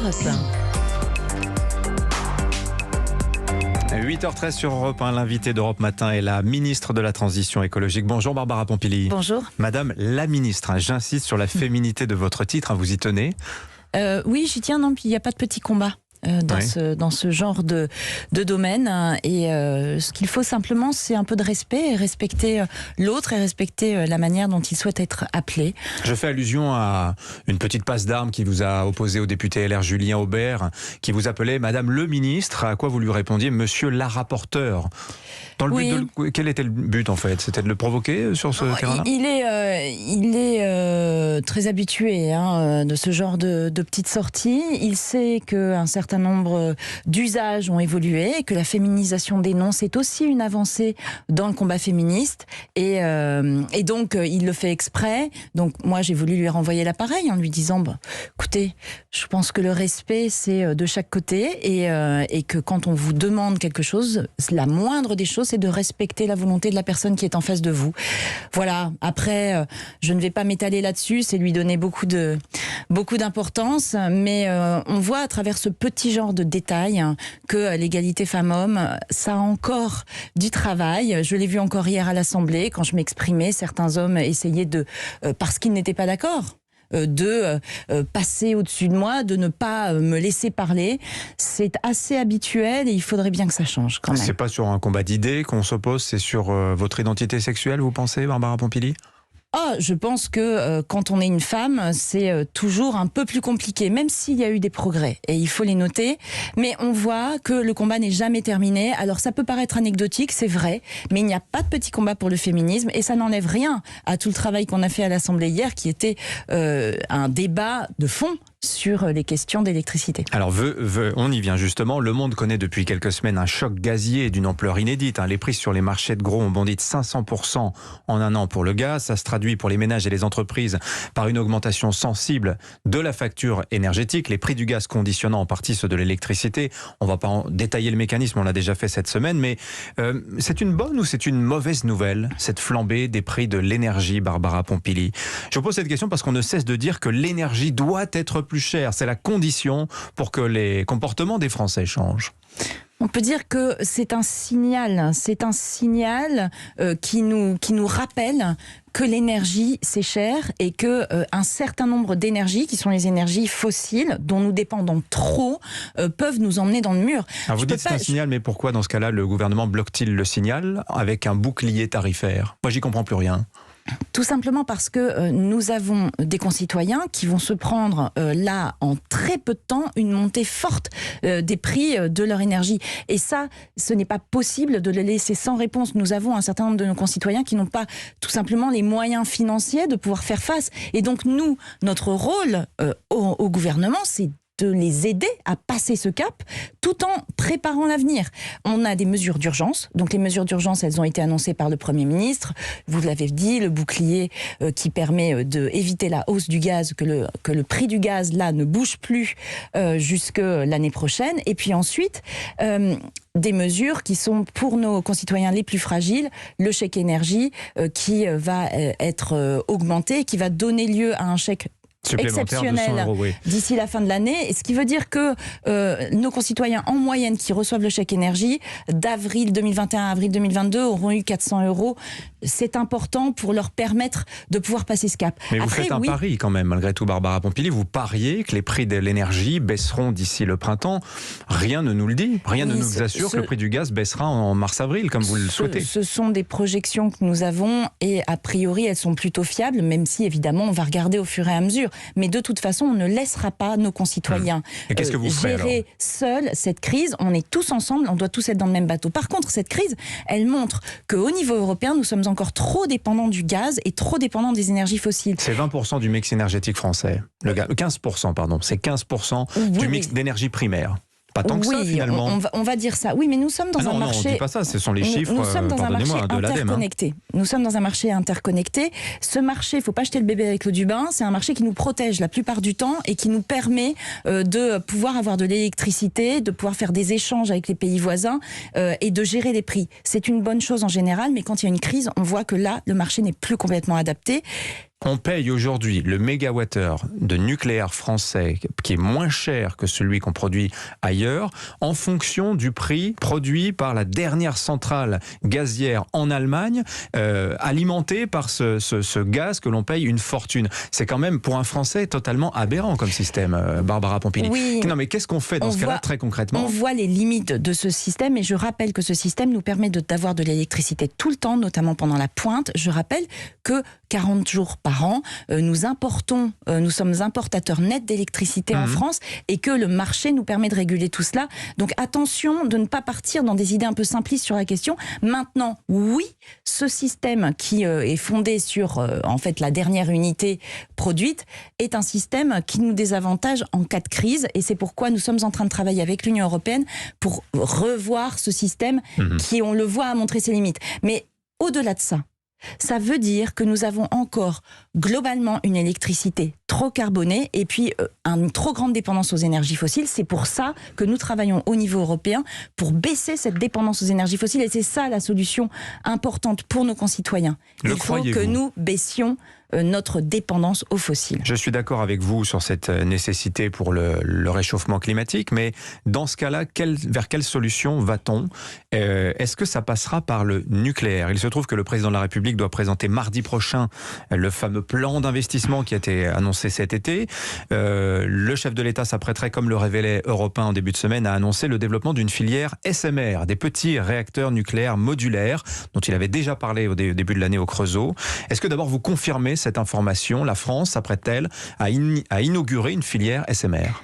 Europe 1. 8h13 sur Europe 1, l'invité d'Europe Matin est la ministre de la Transition écologique. Bonjour Barbara Pompili. Bonjour. Madame la ministre, j'insiste sur la féminité de votre titre, vous y tenez? Oui, j'y tiens, non, puis il n'y a pas de petit combat. Dans ce genre de domaine. Et ce qu'il faut simplement, c'est un peu de respect, et respecter l'autre et respecter la manière dont il souhaite être appelé. Je fais allusion à une petite passe d'armes qui vous a opposé au député LR Julien Aubert, qui vous appelait Madame le ministre, à quoi vous lui répondiez Monsieur la rapporteure. Dans le but quel était le but en fait? C'était de le provoquer sur ce terrain-là? Il est très habitué de ce genre de petites sorties. Il sait qu'un certain nombre d'usages ont évolué, que la féminisation des noms, c'est aussi une avancée dans le combat féministe. Et donc, il le fait exprès. Donc, moi, j'ai voulu lui renvoyer l'appareil en lui disant, écoutez, je pense que le respect, c'est de chaque côté et que quand on vous demande quelque chose, la moindre des choses, c'est de respecter la volonté de la personne qui est en face de vous. Voilà. Après, je ne vais pas m'étaler là-dessus, c'est lui donner beaucoup d'importance, mais on voit à travers ce petit genre de détails que l'égalité femmes-hommes, ça a encore du travail. Je l'ai vu encore hier à l'Assemblée, quand je m'exprimais, certains hommes essayaient parce qu'ils n'étaient pas d'accord, de passer au-dessus de moi, de ne pas me laisser parler. C'est assez habituel et il faudrait bien que ça change quand même. C'est pas sur un combat d'idées qu'on s'oppose, c'est sur votre identité sexuelle, vous pensez, Barbara Pompili? Je pense que quand on est une femme, c'est toujours un peu plus compliqué, même s'il y a eu des progrès, et il faut les noter. Mais on voit que le combat n'est jamais terminé. Alors ça peut paraître anecdotique, c'est vrai, mais il n'y a pas de petit combat pour le féminisme, et ça n'enlève rien à tout le travail qu'on a fait à l'Assemblée hier, qui était un débat de fond sur les questions d'électricité. Alors, on y vient justement. Le monde connaît depuis quelques semaines un choc gazier d'une ampleur inédite. Les prix sur les marchés de gros ont bondi de 500% en un an pour le gaz. Ça se traduit pour les ménages et les entreprises par une augmentation sensible de la facture énergétique. Les prix du gaz conditionnant en partie ceux de l'électricité. On ne va pas détailler le mécanisme, on l'a déjà fait cette semaine. Mais c'est une bonne ou c'est une mauvaise nouvelle, cette flambée des prix de l'énergie, Barbara Pompili? Je vous pose cette question parce qu'on ne cesse de dire que l'énergie doit être plus cher. C'est la condition pour que les comportements des Français changent. On peut dire que c'est un signal qui nous rappelle que l'énergie c'est cher et que un certain nombre d'énergies, qui sont les énergies fossiles, dont nous dépendons trop, peuvent nous emmener dans le mur. Alors vous dites c'est un signal, mais pourquoi dans ce cas-là le gouvernement bloque-t-il le signal avec un bouclier tarifaire? Moi j'y comprends plus rien. Tout simplement parce que nous avons des concitoyens qui vont se prendre là en très peu de temps une montée forte des prix de leur énergie. Et ça, ce n'est pas possible de le laisser sans réponse. Nous avons un certain nombre de nos concitoyens qui n'ont pas tout simplement les moyens financiers de pouvoir faire face. Et donc nous, notre rôle au gouvernement, c'est de les aider à passer ce cap tout en préparant l'avenir. On a des mesures d'urgence. Donc les mesures d'urgence, elles ont été annoncées par le Premier ministre. Vous l'avez dit, le bouclier qui permet d'éviter la hausse du gaz, que le prix du gaz là ne bouge plus jusque l'année prochaine. Et puis ensuite, des mesures qui sont pour nos concitoyens les plus fragiles, le chèque énergie qui va être augmenté, qui va donner lieu à un chèque exceptionnel d'ici la fin de l'année, et ce qui veut dire que nos concitoyens en moyenne qui reçoivent le chèque énergie d'avril 2021 à avril 2022 auront eu 400 €. C'est important pour leur permettre de pouvoir passer ce cap. Mais vous faites un pari quand même, malgré tout, Barbara Pompili. Vous pariez que les prix de l'énergie baisseront d'ici le printemps. Rien ne nous le dit. Rien ne nous assure que le prix du gaz baissera en mars-avril, comme vous le souhaitez. Ce sont des projections que nous avons et a priori, elles sont plutôt fiables, même si évidemment, on va regarder au fur et à mesure. Mais de toute façon, on ne laissera pas nos concitoyens gérer seuls cette crise. On est tous ensemble, on doit tous être dans le même bateau. Par contre, cette crise, elle montre qu'au niveau européen, nous sommes encore trop dépendants du gaz et trop dépendants des énergies fossiles. C'est 20% du mix énergétique français. 15%, pardon. C'est 15% du mix d'énergie primaire. Pas tant que ça, finalement. On va dire ça. Oui, mais nous sommes dans un marché... Non, on dit pas ça, ce sont les chiffres, nous sommes dans un marché de l'ADEME. interconnecté. Nous sommes dans un marché interconnecté. Ce marché, il ne faut pas jeter le bébé avec l'eau du bain, c'est un marché qui nous protège la plupart du temps et qui nous permet de pouvoir avoir de l'électricité, de pouvoir faire des échanges avec les pays voisins et de gérer les prix. C'est une bonne chose en général, mais quand il y a une crise, on voit que là, le marché n'est plus complètement adapté. On paye aujourd'hui le mégawattheure de nucléaire français qui est moins cher que celui qu'on produit ailleurs en fonction du prix produit par la dernière centrale gazière en Allemagne alimentée par ce gaz que l'on paye une fortune. C'est quand même pour un Français totalement aberrant comme système, Barbara Pompili. Oui, non mais qu'est-ce qu'on fait dans ce cas-là très concrètement? On voit les limites de ce système et je rappelle que ce système nous permet d'avoir de l'électricité tout le temps, notamment pendant la pointe. Je rappelle que 40 jours par an, nous importons, nous sommes importateurs nets d'électricité en France et que le marché nous permet de réguler tout cela. Donc attention de ne pas partir dans des idées un peu simplistes sur la question. Maintenant, oui, ce système qui est fondé sur en fait la dernière unité produite est un système qui nous désavantage en cas de crise et c'est pourquoi nous sommes en train de travailler avec l'Union européenne pour revoir ce système qui, on le voit, a montré ses limites. Mais au-delà de ça, ça veut dire que nous avons encore globalement une électricité trop carbonée et puis une trop grande dépendance aux énergies fossiles. C'est pour ça que nous travaillons au niveau européen pour baisser cette dépendance aux énergies fossiles et c'est ça la solution importante pour nos concitoyens. Il faut que nous baissions notre dépendance aux fossiles. Je suis d'accord avec vous sur cette nécessité pour le réchauffement climatique, mais dans ce cas-là, vers quelle solution va-t-on? Est-ce que ça passera par le nucléaire? Il se trouve que le président de la République doit présenter mardi prochain le fameux plan d'investissement qui a été annoncé cet été. Le chef de l'État s'apprêterait, comme le révélait Europe 1 en début de semaine, à annoncer le développement d'une filière SMR, des petits réacteurs nucléaires modulaires, dont il avait déjà parlé au début de l'année au Creusot. Est-ce que d'abord vous confirmez cette information? La France s'apprête-t-elle à inaugurer une filière SMR?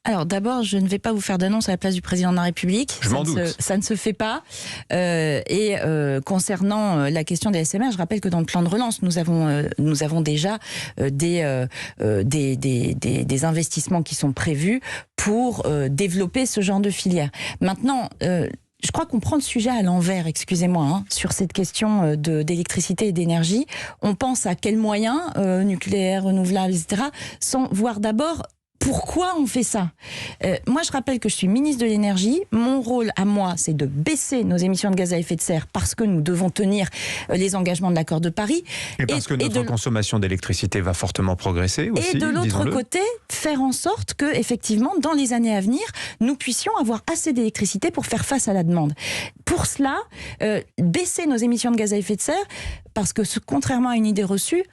Alors d'abord, je ne vais pas vous faire d'annonce à la place du président de la République. Je m'en doute. Ça ne se fait pas. Concernant la question des SMR, je rappelle que dans le plan de relance, nous avons déjà des investissements qui sont prévus pour développer ce genre de filière. Maintenant, je crois qu'on prend le sujet à l'envers, excusez-moi, sur cette question d'électricité et d'énergie. On pense à quels moyens, nucléaire, renouvelable, etc., sans voir d'abord pourquoi on fait ça. Moi, je rappelle que je suis ministre de l'énergie. Mon rôle à moi, c'est de baisser nos émissions de gaz à effet de serre parce que nous devons tenir les engagements de l'accord de Paris. Et parce que notre consommation d'électricité va fortement progresser aussi. Et de l'autre côté, faire en sorte que, effectivement, dans les années à venir, nous puissions avoir assez d'électricité pour faire face à la demande. Pour cela, baisser nos émissions de gaz à effet de serre, parce que contrairement à une idée reçue,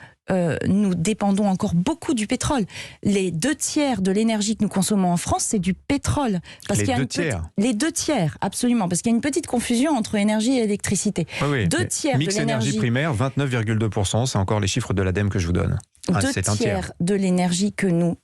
nous dépendons encore beaucoup du pétrole. Les 2/3 de l'énergie que nous consommons en France, c'est du pétrole. Les 2/3 Les 2/3, absolument. Parce qu'il y a une petite confusion entre énergie et électricité. Oui, 2/3 mix de l'énergie primaire, 29,2%. C'est encore les chiffres de l'ADEME que je vous donne. 2/3 de l'énergie que nous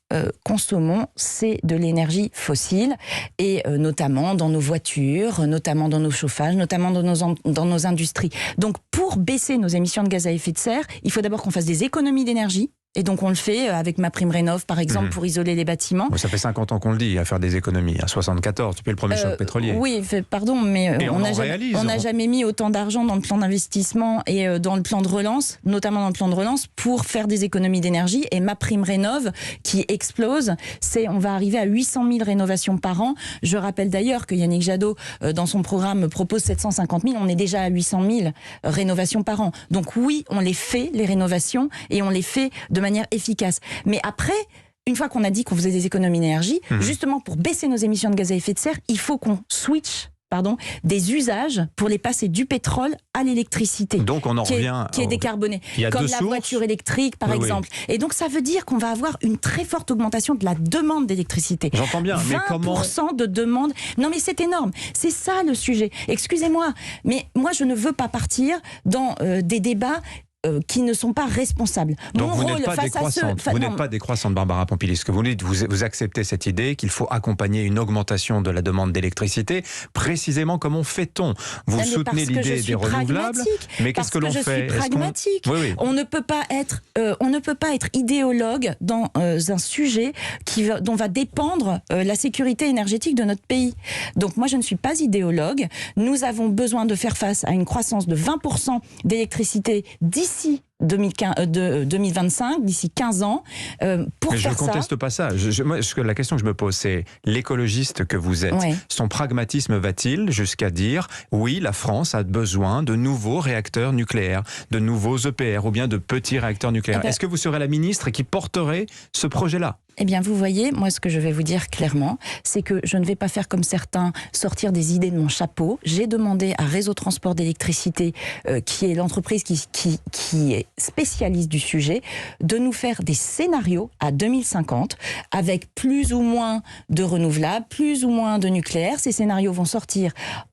consommons, c'est de l'énergie fossile, et notamment dans nos voitures, notamment dans nos chauffages, notamment dans nos industries. Donc pour baisser nos émissions de gaz à effet de serre, il faut d'abord qu'on fasse des économies d'énergie. Et donc on le fait avec MaPrimeRénov, par exemple, pour isoler les bâtiments. Ça fait 50 ans qu'on le dit, à faire des économies. À 74, depuis le premier choc pétrolier. Oui, pardon, mais on n'a jamais mis autant d'argent dans le plan d'investissement et dans le plan de relance, notamment dans le plan de relance, pour faire des économies d'énergie. Et MaPrimeRénov, qui explose, on va arriver à 800 000 rénovations par an. Je rappelle d'ailleurs que Yannick Jadot, dans son programme, propose 750 000. On est déjà à 800 000 rénovations par an. Donc oui, on les fait, les rénovations, et on les fait de manière efficace. Mais après, une fois qu'on a dit qu'on faisait des économies d'énergie, justement pour baisser nos émissions de gaz à effet de serre, il faut qu'on switch des usages pour les passer du pétrole à l'électricité. Donc on en revient qui est décarbonée, comme la voiture électrique par exemple. Et donc ça veut dire qu'on va avoir une très forte augmentation de la demande d'électricité. J'entends bien, mais comment 20% de demande. Non mais c'est énorme. C'est ça le sujet. Excusez-moi, mais moi je ne veux pas partir dans des débats qui ne sont pas responsables. Donc vous n'êtes pas décroissante. Vous n'êtes pas décroissante, Barbara Pompili. Ce que vous dites, vous acceptez cette idée qu'il faut accompagner une augmentation de la demande d'électricité. Précisément, comment fait-on? Vous soutenez l'idée des renouvelables, mais qu'est-ce que l'on fait? Je suis pragmatique. On ne peut pas être idéologue dans un sujet dont va dépendre la sécurité énergétique de notre pays. Donc moi, je ne suis pas idéologue. Nous avons besoin de faire face à une croissance de 20% d'électricité d'ici 2025, d'ici 15 ans, pour Mais faire je ne conteste pas ça. Moi, la question que je me pose, c'est l'écologiste que vous êtes. Ouais. Son pragmatisme va-t-il jusqu'à dire oui, la France a besoin de nouveaux réacteurs nucléaires, de nouveaux EPR ou bien de petits réacteurs nucléaires. Est-ce que vous serez la ministre qui porterait ce projet-là ? Eh bien, vous voyez, moi, ce que je vais vous dire clairement, c'est que je ne vais pas faire comme certains, sortir des idées de mon chapeau. J'ai demandé à Réseau Transport d'électricité, qui est l'entreprise qui est spécialiste du sujet, de nous faire des scénarios à 2050, avec plus ou moins de renouvelables, plus ou moins de nucléaire. Ces scénarios vont sortir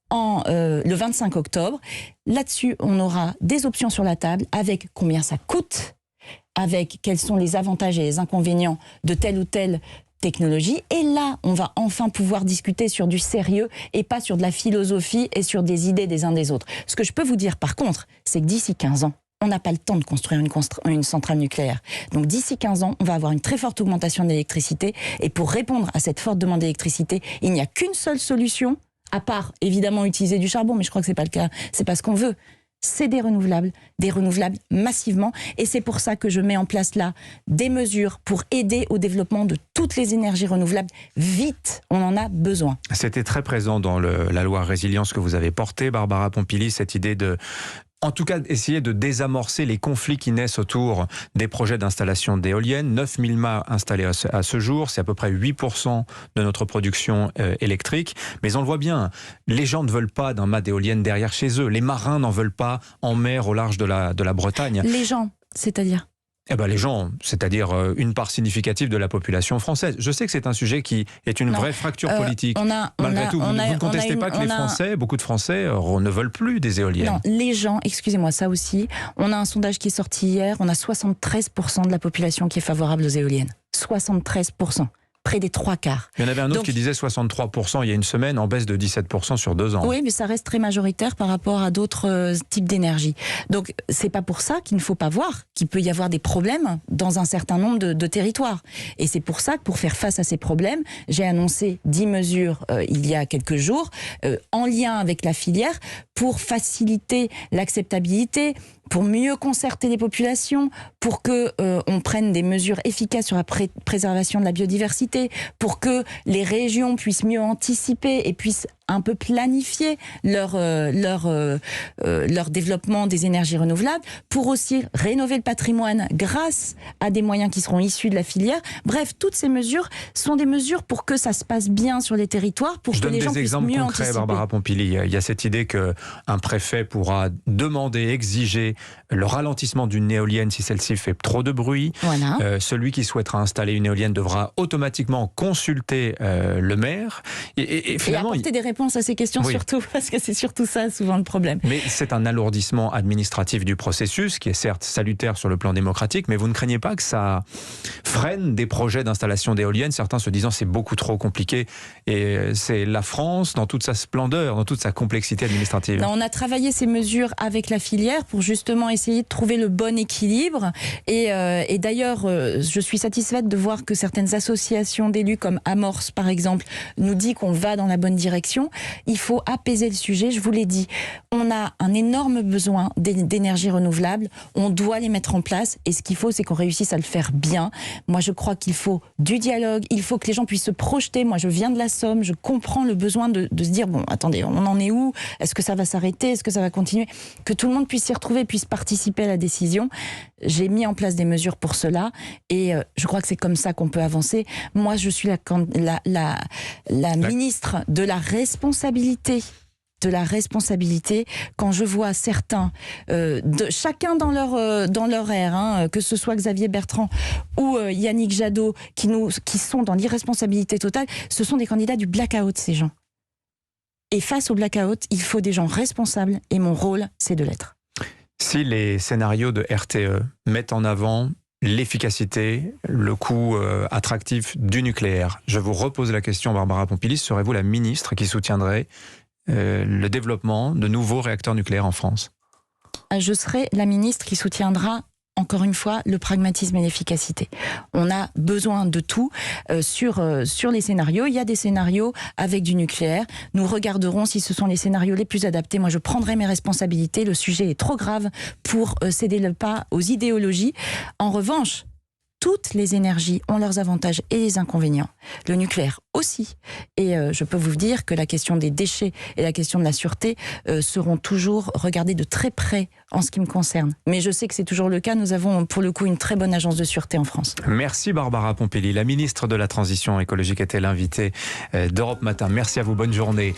le 25 octobre. Là-dessus, on aura des options sur la table, avec combien ça coûte, avec quels sont les avantages et les inconvénients de telle ou telle technologie. Et là, on va enfin pouvoir discuter sur du sérieux et pas sur de la philosophie et sur des idées des uns des autres. Ce que je peux vous dire par contre, c'est que d'ici 15 ans, on n'a pas le temps de construire une centrale nucléaire. Donc d'ici 15 ans, on va avoir une très forte augmentation de l'électricité. Et pour répondre à cette forte demande d'électricité, il n'y a qu'une seule solution, à part évidemment utiliser du charbon, mais je crois que c'est pas le cas, c'est pas ce qu'on veut. C'est des renouvelables massivement. Et c'est pour ça que je mets en place là des mesures pour aider au développement de toutes les énergies renouvelables. Vite, on en a besoin. C'était très présent dans la loi résilience que vous avez portée, Barbara Pompili, cette idée de... En tout cas, essayer de désamorcer les conflits qui naissent autour des projets d'installation d'éoliennes. 9000 mâts installés à ce jour, c'est à peu près 8% de notre production électrique. Mais on le voit bien, les gens ne veulent pas d'un mât d'éolienne derrière chez eux. Les marins n'en veulent pas en mer au large de la Bretagne. Les gens, c'est-à-dire ? Eh ben les gens, c'est-à-dire une part significative de la population française. Je sais que c'est un sujet qui est une vraie fracture politique. Malgré tout, vous ne contestez pas que les Français, beaucoup de Français, ne veulent plus des éoliennes. Non, les gens, excusez-moi, ça aussi. On a un sondage qui est sorti hier, on a 73% de la population qui est favorable aux éoliennes. 73%. Près des 3/4. Il y en avait un autre qui disait 63% il y a une semaine, en baisse de 17% sur 2 ans. Oui, mais ça reste très majoritaire par rapport à d'autres types d'énergie. Donc, c'est pas pour ça qu'il ne faut pas voir qu'il peut y avoir des problèmes dans un certain nombre de territoires. Et c'est pour ça que pour faire face à ces problèmes, j'ai annoncé 10 mesures il y a quelques jours, en lien avec la filière, pour faciliter l'acceptabilité, pour mieux concerter les populations, pour que on prenne des mesures efficaces sur la préservation de la biodiversité, pour que les régions puissent mieux anticiper et puissent un peu planifier leur développement des énergies renouvelables, pour aussi rénover le patrimoine grâce à des moyens qui seront issus de la filière. Bref, toutes ces mesures sont des mesures pour que ça se passe bien sur les territoires, pour que les gens puissent mieux anticiper. Je donne des exemples concrets, Barbara Pompili. Il y a cette idée qu'un préfet pourra demander, exiger le ralentissement d'une éolienne si celle-ci fait trop de bruit. Voilà. Celui qui souhaitera installer une éolienne devra automatiquement consulter le maire. Et finalement, et apporter des réponses à ces questions, surtout, parce que c'est surtout ça souvent le problème. Mais c'est un alourdissement administratif du processus qui est certes salutaire sur le plan démocratique, mais vous ne craignez pas que ça freine des projets d'installation d'éoliennes, certains se disant c'est beaucoup trop compliqué, et c'est la France dans toute sa splendeur, dans toute sa complexité administrative. Non, on a travaillé ces mesures avec la filière pour justement essayer de trouver le bon équilibre, et d'ailleurs je suis satisfaite de voir que certaines associations d'élus comme Amorce par exemple nous dit qu'on va dans la bonne direction. Il faut apaiser le sujet, je vous l'ai dit. On a un énorme besoin d'énergie renouvelable, on doit les mettre en place, et ce qu'il faut, c'est qu'on réussisse à le faire bien. Moi, je crois qu'il faut du dialogue, il faut que les gens puissent se projeter. Moi, je viens de la Somme, je comprends le besoin de se dire, bon, attendez, on en est où? Est-ce que ça va s'arrêter? Est-ce que ça va continuer? Que tout le monde puisse s'y retrouver, puisse participer à la décision. J'ai mis en place des mesures pour cela, et je crois que c'est comme ça qu'on peut avancer. Moi, je suis la ministre de la responsabilité. Quand je vois certains, chacun dans leur ère, que ce soit Xavier Bertrand ou Yannick Jadot, qui sont dans l'irresponsabilité totale, ce sont des candidats du blackout, ces gens. Et face au blackout, il faut des gens responsables, et mon rôle, c'est de l'être. Si les scénarios de RTE mettent en avant l'efficacité, le coût attractif du nucléaire, je vous repose la question, Barbara Pompili, serez-vous la ministre qui soutiendrait le développement de nouveaux réacteurs nucléaires en France? Je serai la ministre qui soutiendra encore une fois, le pragmatisme et l'efficacité. On a besoin de tout sur les scénarios. Il y a des scénarios avec du nucléaire. Nous regarderons si ce sont les scénarios les plus adaptés. Moi, je prendrai mes responsabilités. Le sujet est trop grave pour céder le pas aux idéologies. En revanche, toutes les énergies ont leurs avantages et les inconvénients. Le nucléaire aussi. Et je peux vous dire que la question des déchets et la question de la sûreté seront toujours regardées de très près en ce qui me concerne. Mais je sais que c'est toujours le cas. Nous avons pour le coup une très bonne agence de sûreté en France. Merci Barbara Pompili. La ministre de la Transition écologique était l'invitée d'Europe Matin. Merci à vous. Bonne journée.